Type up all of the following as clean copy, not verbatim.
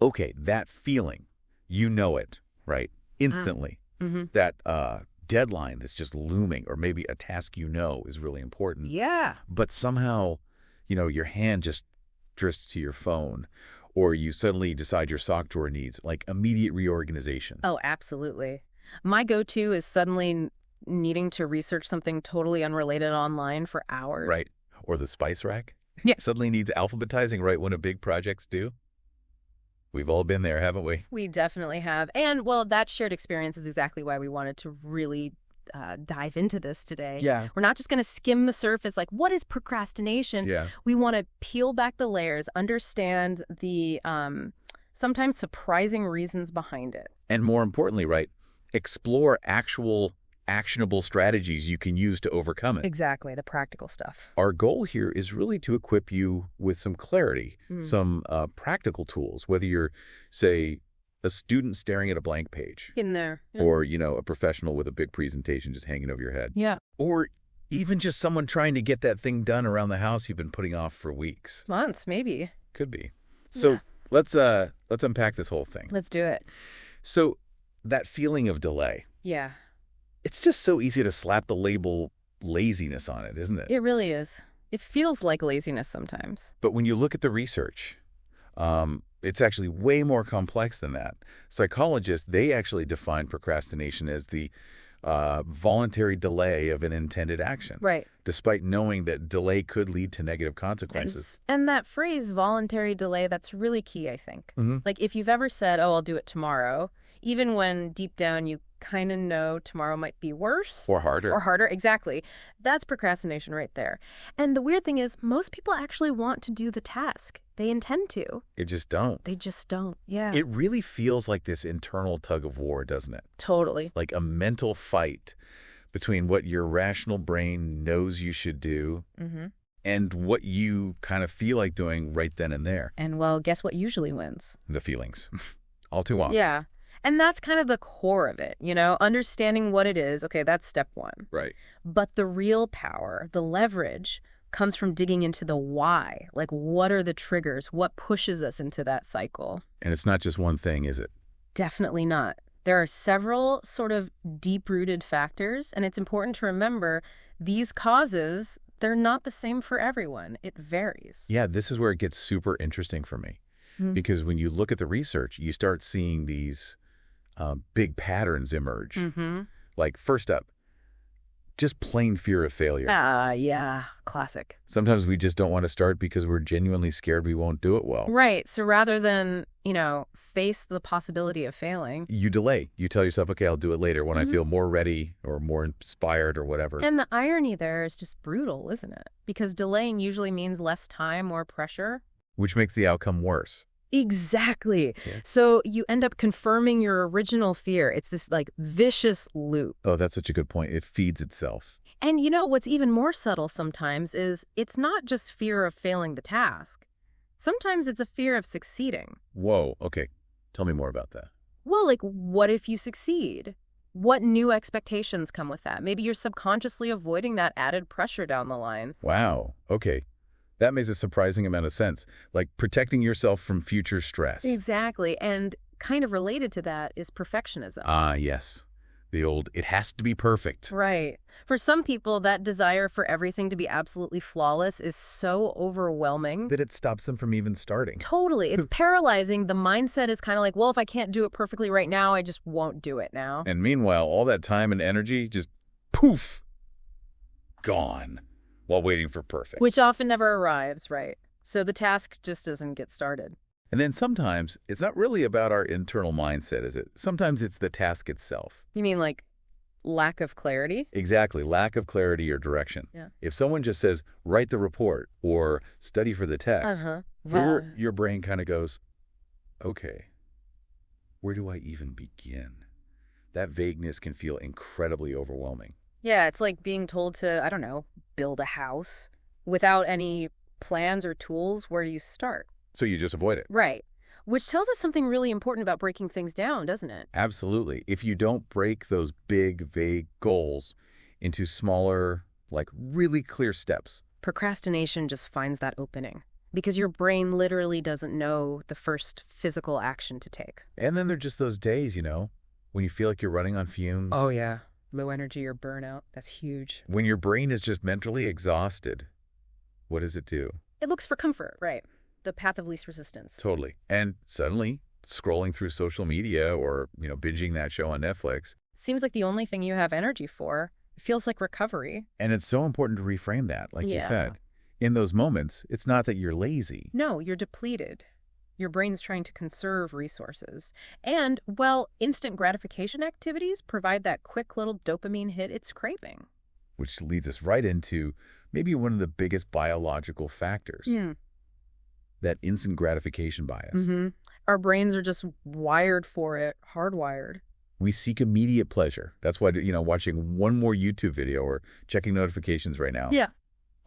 Okay, that feeling, you know it, right? Instantly. That deadline that's just looming, or maybe a task you know is really important. Yeah. But somehow, your hand just drifts to your phone, or you suddenly decide your sock drawer needs, like, immediate reorganization. Oh, absolutely. My go-to is suddenly needing to research something totally unrelated online for hours. Right. Or the spice rack. Yeah. Suddenly needs alphabetizing right when a big project's due. We've all been there, haven't we? We definitely have. And, well, that shared experience is exactly why we wanted to really dive into this today. Yeah. We're not just going to skim the surface, like, what is procrastination? Yeah. We want to peel back the layers, understand the sometimes surprising reasons behind it. And more importantly, right, explore actual actionable strategies you can use to overcome it. Exactly, the practical stuff. Our goal here is really to equip you with some clarity, some practical tools, whether you're, say, a student staring at a blank page, In there. or, a professional with a big presentation just hanging over your head, Yeah. or even just someone trying to get that thing done around the house you've been putting off for weeks. Months, maybe. Could be. So let's unpack this whole thing. Let's do it. So that feeling of delay, Yeah, it's just so easy to slap the label laziness on it, isn't it? it really is. It feels like laziness sometimes. But when you look at the research, it's actually way more complex than that. Psychologists, they actually define procrastination as the voluntary delay of an intended action. Right. Despite knowing that delay could lead to negative consequences. And that phrase, voluntary delay, that's really key, I think. Mm-hmm. Like, if you've ever said, oh, I'll do it tomorrow, even when deep down you kind of know tomorrow might be worse. Or harder. Or harder, exactly. That's procrastination right there. And the weird thing is, most people actually want to do the task. They intend to. It just don't. They just don't. Yeah. It really feels like this internal tug of war, doesn't it? Totally. Like a mental fight between what your rational brain knows you should do and what you kind of feel like doing right then and there. And, well, guess what usually wins? The feelings. All too often. Yeah. And that's kind of the core of it, understanding what it is. Okay, that's step one. Right. But the real power, the leverage, comes from digging into the why. Like, what are the triggers? What pushes us into that cycle? And it's not just one thing, is it? Definitely not. There are several sort of deep-rooted factors, and it's important to remember these causes, they're not the same for everyone. It varies. Yeah, this is where it gets super interesting for me. Because when you look at the research, you start seeing these big patterns emerge. Like, first up, just plain fear of failure. Yeah, classic. Sometimes we just don't want to start because we're genuinely scared we won't do it well. Right. So rather than, face the possibility of failing, You delay. You tell yourself, okay, I'll do it later when I feel more ready or more inspired or whatever. And the irony there is just brutal, isn't it? Because delaying usually means less time or pressure. Which makes the outcome worse. Exactly. Yeah. So you end up confirming your original fear. It's this vicious loop. Oh, that's such a good point. It feeds itself. And what's even more subtle sometimes is it's not just fear of failing the task. Sometimes it's a fear of succeeding. Whoa. Okay. Tell me more about that. Well, like, what if you succeed? What new expectations come with that? Maybe you're subconsciously avoiding that added pressure down the line. Wow. Okay. That makes a surprising amount of sense. Like protecting yourself from future stress. Exactly. And kind of related to that is perfectionism. Ah, yes. The old, it has to be perfect. Right. For some people, that desire for everything to be absolutely flawless is so overwhelming That it stops them from even starting. Totally. It's paralyzing. The mindset is kind of like, well, if I can't do it perfectly right now, I just won't do it now. And meanwhile, all that time and energy just poof, gone while waiting for perfect. Which often never arrives, right? So the task just doesn't get started. And then sometimes it's not really about our internal mindset, is it? Sometimes it's the task itself. You mean like lack of clarity? Exactly. Lack of clarity or direction. Yeah. If someone just says, write the report or study for the test, your brain kind of goes, okay, where do I even begin? That vagueness can feel incredibly overwhelming. Yeah, it's like being told to, I don't know, build a house without any plans or tools. Where do you start? So you just avoid it. Right. Which tells us something really important about breaking things down, doesn't it? Absolutely. If you don't break those big, vague goals into smaller, like really clear steps. Procrastination just finds that opening. because your brain literally doesn't know the first physical action to take. And then there are just those days, when you feel like you're running on fumes. Oh, yeah. Low energy or burnout. That's huge. When your brain is just mentally exhausted, what does it do? It looks for comfort, right? The path of least resistance. Totally. And suddenly, scrolling through social media or, binging that show on Netflix. Seems like the only thing you have energy for. It feels like recovery. And it's so important to reframe that, like you said. In those moments, it's not that you're lazy. No, you're depleted. Your brain's trying to conserve resources. And, well, instant gratification activities provide that quick little dopamine hit it's craving. Which leads us right into maybe one of the biggest biological factors. That instant gratification bias. Our brains are just wired for it, hardwired. We seek immediate pleasure. That's why, watching one more YouTube video or checking notifications right now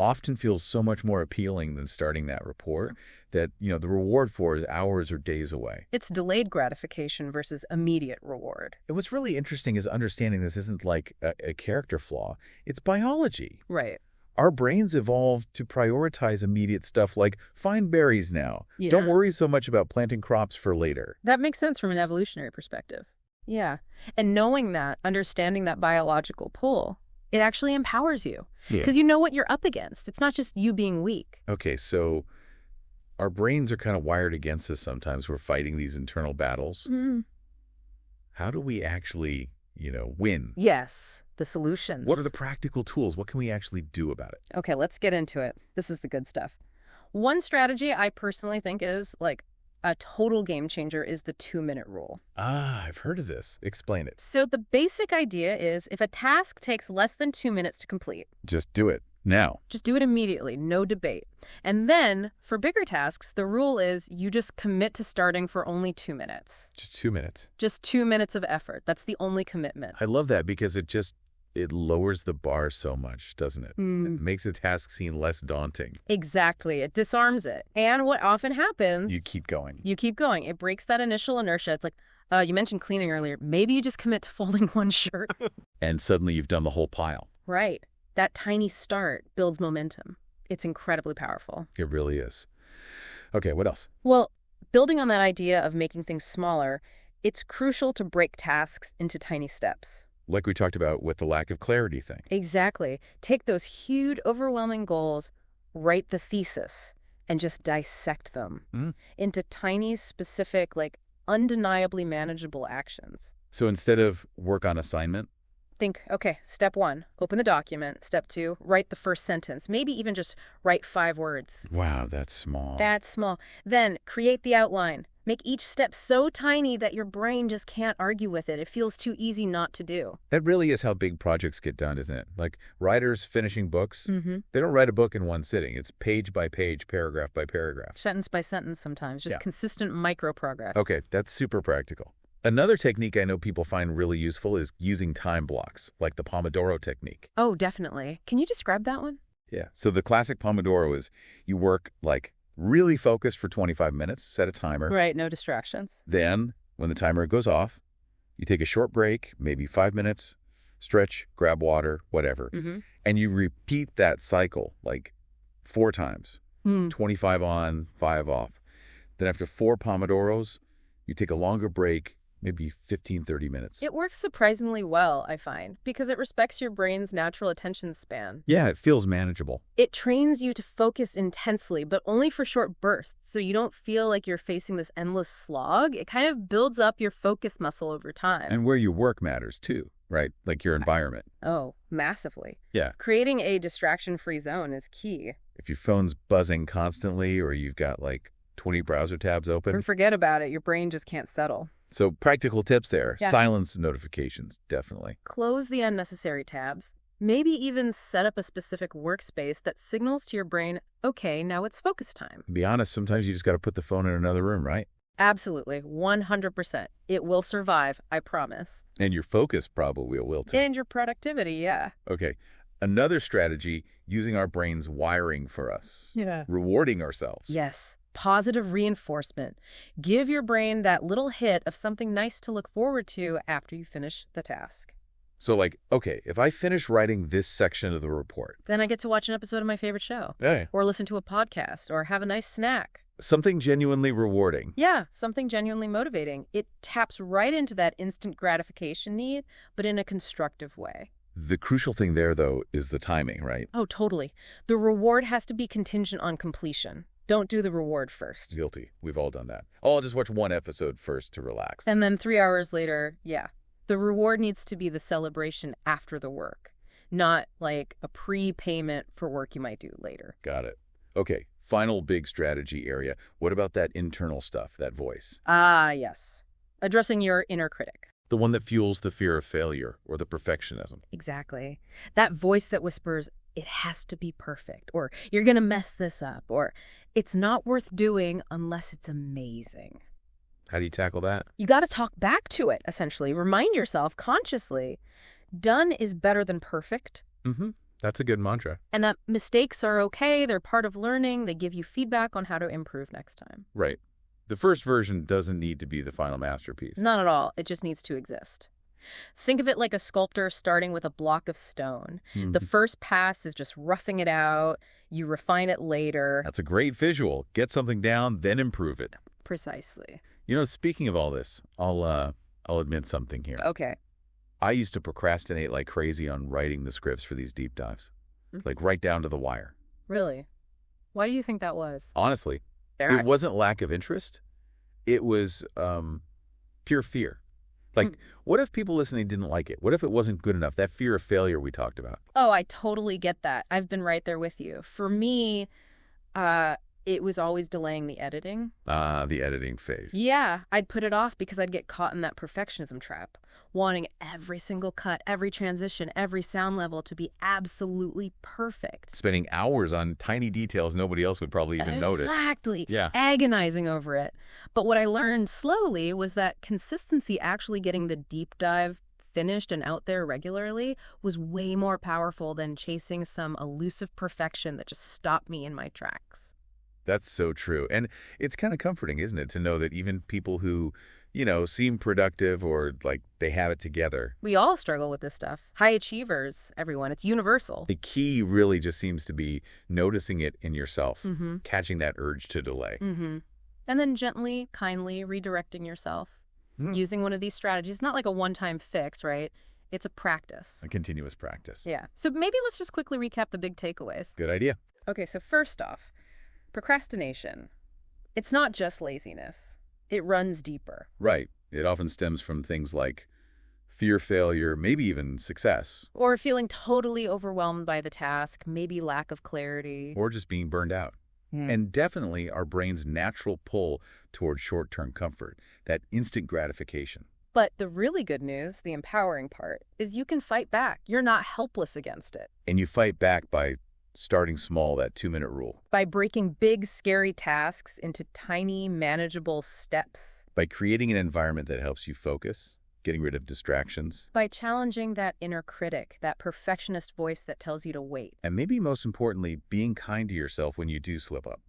often feels so much more appealing than starting that report that, the reward for is hours or days away. It's delayed gratification versus immediate reward. And what's really interesting is understanding this isn't like a character flaw. It's biology. Right. Our brains evolved to prioritize immediate stuff like find berries now. Yeah. Don't worry so much about planting crops for later. That makes sense from an evolutionary perspective. Yeah. And knowing that, understanding that biological pull, it actually empowers you. Because you know what you're up against. It's not just you being weak. Okay, so our brains are kind of wired against us sometimes. We're fighting these internal battles. How do we actually, win? Yes, the solutions. What are the practical tools? What can we actually do about it? Okay, let's get into it. This is the good stuff. One strategy I personally think is like a total game changer is the 2-minute rule. I've heard of this. Explain it. So the basic idea is if a task takes less than 2 minutes to complete, just do it now. Just do it immediately, no debate. And then for bigger tasks, the rule is you just commit to starting for only 2 minutes. Just 2 minutes. Just 2 minutes of effort. That's the only commitment. I love that because it lowers the bar so much, doesn't it? It makes a task seem less daunting. Exactly. It disarms it. And what often happens... You keep going. You keep going. It breaks that initial inertia. It's like, you mentioned cleaning earlier. Maybe you just commit to folding one shirt. And suddenly you've done the whole pile. Right. That tiny start builds momentum. It's incredibly powerful. It really is. Okay, what else? Well, building on that idea of making things smaller, it's crucial to break tasks into tiny steps. Like we talked about with the lack of clarity thing. Exactly. Take those huge, overwhelming goals, write the thesis, and just dissect them into tiny, specific, undeniably manageable actions. So instead of work on assignment? Think, okay, step 1, open the document. Step 2, write the first sentence. Maybe even just write 5 words. Wow, that's small. That's small. Then create the outline. Make each step so tiny that your brain just can't argue with it. It feels too easy not to do. That really is how big projects get done, isn't it? Like writers finishing books, they don't write a book in one sitting. It's page by page, paragraph by paragraph. Sentence by sentence sometimes, just consistent micro progress. Okay, that's super practical. Another technique I know people find really useful is using time blocks, like the Pomodoro technique. Oh, definitely. Can you describe that one? Yeah, so the classic Pomodoro is you work really focused for 25 minutes, set a timer. Right, no distractions. Then, when the timer goes off, you take a short break, maybe 5 minutes, stretch, grab water, whatever. And you repeat that cycle 4 times. 25 on, 5 off. Then after 4 Pomodoros, you take a longer break, maybe 15, 30 minutes. It works surprisingly well, I find, because it respects your brain's natural attention span. Yeah, it feels manageable. It trains you to focus intensely, but only for short bursts, so you don't feel like you're facing this endless slog. It kind of builds up your focus muscle over time. And where you work matters too, right? Like your environment. Oh, massively. Yeah. Creating a distraction-free zone is key. If your phone's buzzing constantly or you've got 20 browser tabs open. Or forget about it. Your brain just can't settle. So practical tips there. Yeah. Silence notifications, definitely. Close the unnecessary tabs. Maybe even set up a specific workspace that signals to your brain, okay, now it's focus time. To be honest, sometimes you just got to put the phone in another room, right? Absolutely. 100%. It will survive, I promise. And your focus probably will too. And your productivity, yeah. Okay. Another strategy, using our brain's wiring for us. Yeah. Rewarding ourselves. Yes. Positive reinforcement. Give your brain that little hit of something nice to look forward to after you finish the task. So like, okay, if I finish writing this section of the report, then I get to watch an episode of my favorite show. yeah, Or listen to a podcast, or have a nice snack. something genuinely rewarding. Yeah, something genuinely motivating. It taps right into that instant gratification need, but in a constructive way. The crucial thing there, though, is the timing, right? Oh, totally. The reward has to be contingent on completion. Don't do the reward first. Guilty. We've all done that. Oh, I'll just watch one episode first to relax. And then 3 hours later, yeah. The reward needs to be the celebration after the work, not like a prepayment for work you might do later. Got it. Okay, final big strategy area. What about that internal stuff, that voice? Ah, yes. Addressing your inner critic. The one that fuels the fear of failure or the perfectionism. Exactly. That voice that whispers, it has to be perfect, or you're going to mess this up, or it's not worth doing unless it's amazing. How do you tackle that? You got to talk back to it, essentially. Remind yourself consciously, done is better than perfect. Mm-hmm. That's a good mantra. And that mistakes are okay, they're part of learning, they give you feedback on how to improve next time. Right. The first version doesn't need to be the final masterpiece. Not at all. It just needs to exist. Think of it like a sculptor starting with a block of stone. Mm-hmm. The first pass is just roughing it out. You refine it later. That's a great visual. Get something down, then improve it. Precisely. You know, speaking of all this, I'll admit something here. Okay. I used to procrastinate like crazy on writing the scripts for these deep dives, like right down to the wire. Really? Why do you think that was? Honestly, it wasn't lack of interest. It was pure fear. Like, what if people listening didn't like it? What if it wasn't good enough? That fear of failure we talked about. Oh, I totally get that. I've been right there with you. For me, it was always delaying the editing. The editing phase. Yeah, I'd put it off because I'd get caught in that perfectionism trap, wanting every single cut, every transition, every sound level to be absolutely perfect. Spending hours on tiny details nobody else would probably even notice. Exactly. Yeah. Agonizing over it. But what I learned slowly was that consistency, actually getting the deep dive finished and out there regularly, was way more powerful than chasing some elusive perfection that just stopped me in my tracks. That's so true. And it's kind of comforting, isn't it, to know that even people who, you know, seem productive or like they have it together. We all struggle with this stuff. High achievers, everyone. It's universal. The key really just seems to be noticing it in yourself, catching that urge to delay. And then gently, kindly redirecting yourself, using one of these strategies. Not like a one-time fix, right? It's a practice. A continuous practice. Yeah. So maybe let's just quickly recap the big takeaways. Good idea. Okay, so first off, procrastination. It's not just laziness. It runs deeper. Right. It often stems from things like fear, failure, maybe even success. Or feeling totally overwhelmed by the task, maybe lack of clarity. Or just being burned out. And definitely our brain's natural pull towards short-term comfort, that instant gratification. But the really good news, the empowering part, is you can fight back. You're not helpless against it. And you fight back by starting small, that 2-minute rule. By breaking big, scary tasks into tiny, manageable steps. By creating an environment that helps you focus, getting rid of distractions. By challenging that inner critic, that perfectionist voice that tells you to wait. And maybe most importantly, being kind to yourself when you do slip up.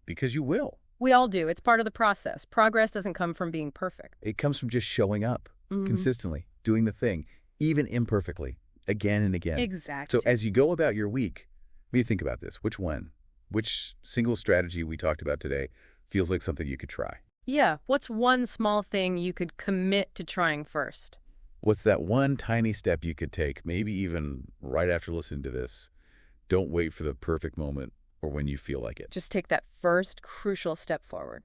Because you will. We all do. It's part of the process. Progress doesn't come from being perfect. It comes from just showing up consistently, doing the thing, even imperfectly, again and again. Exactly. So as you go about your week, maybe think about this. Which single strategy we talked about today feels like something you could try? Yeah. What's one small thing you could commit to trying first? What's that one tiny step you could take, maybe even right after listening to this? Don't wait for the perfect moment or when you feel like it. Just take that first crucial step forward.